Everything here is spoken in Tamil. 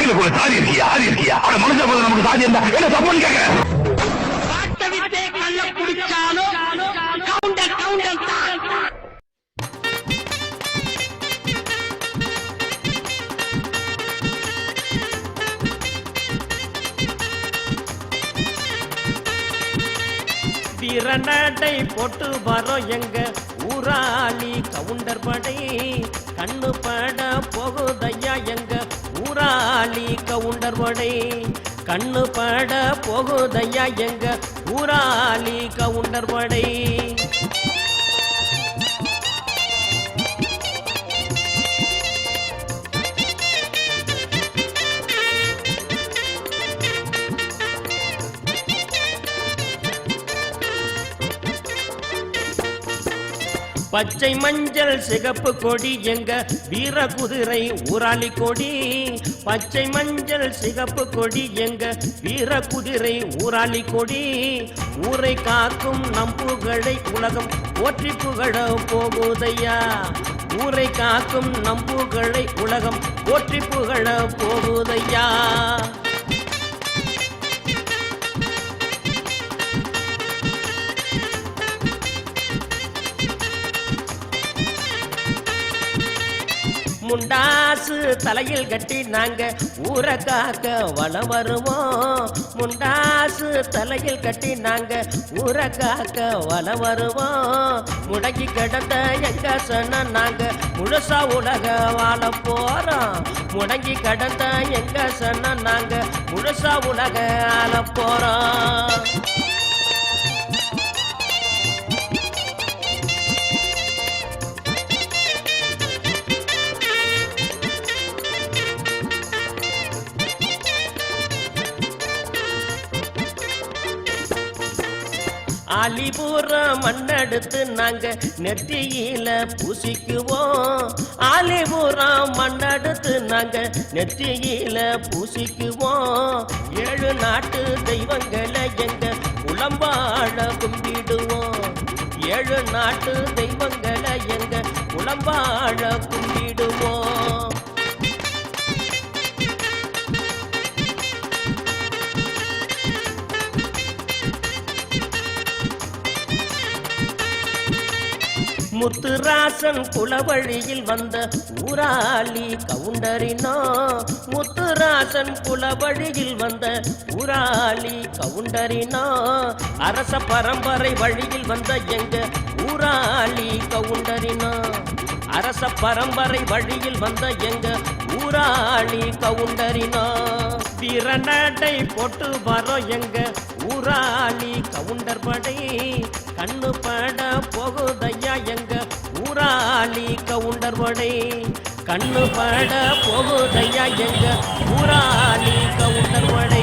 கையில கூட சாதி இருக்கியா ஆதி இருக்கியா அவட மனுஷன் போது நமக்கு சாதி இருந்தா என்ன தப்புன்னு கேட்கிறேன். வீரநடை போட்டு வரோம் எங்க ஊராளி கவுண்டர் படை கண்ணு பட போகுதையா எங்க ஊராளி கவுண்டர் படை கண்ணு பட போகுதையா எங்க ஊராளி கவுண்டர் படை. பச்சை மஞ்சள் சிகப்பு கொடி எங்க வீர குதிரை ஊராளி கொடி பச்சை மஞ்சள் சிகப்பு கொடி எங்க வீர குதிரை ஊராளி கொடி ஊரை காக்கும் நம் புகழை உலகம் போற்றி புகழ போகுதையா ஊரை காக்கும் நம் புகழை உலகம் போற்றி புகழ போகுதையா. முண்டாசு தலையில் கட்டி நாங்க ஊரை காக்க வளம் வருவோம் முண்டாசு தலையில் கட்டி நாங்க ஊரை காக்க வளம் வருவோம் முடங்கி கிடந்த எங்க சொன்ன நாங்க முழுசா உலக வாழ போறோம் முடங்கி கிடந்த எங்க சொன்ன நாங்க முழுசா உலக ஆள போறோம். ஆலிபுரம் மண்ணெடுத்து நாங்க நெத்தியில பூசிக்குவோம் ஆலிபுரம் மண்ணெடுத்து நாங்க நெத்தியில பூசிக்குவோம் 7 நாட்டு தெய்வங்களை எங்க உளம்பாழ கும்பிடுவோம் 7 நாட்டு தெய்வங்களை எங்க உளம்பாழ கும்பிடுவோம். முத்துராசன் குலவழியில் வந்த ஊராளி கவுண்டரினோ முத்துராசன் குலவழியில் வந்த ஊராளி கவுண்டரினோ அரச பரம்பரை வழியில் வந்த எங்க ஊராளி கவுண்டரினோ அரச பரம்பரை வழியில் வந்த எங்க ஊராளி கவுண்டரினோ வீரநடை போட்டு வரோம் எங்க ஊராளி கவுண்டர் படை கண்ணு பட போகுதையா எங்க ஊராளி கவுண்டர் படை கண்ணு பட போகுதையா எங்க ஊராளி கவுண்டர் படை.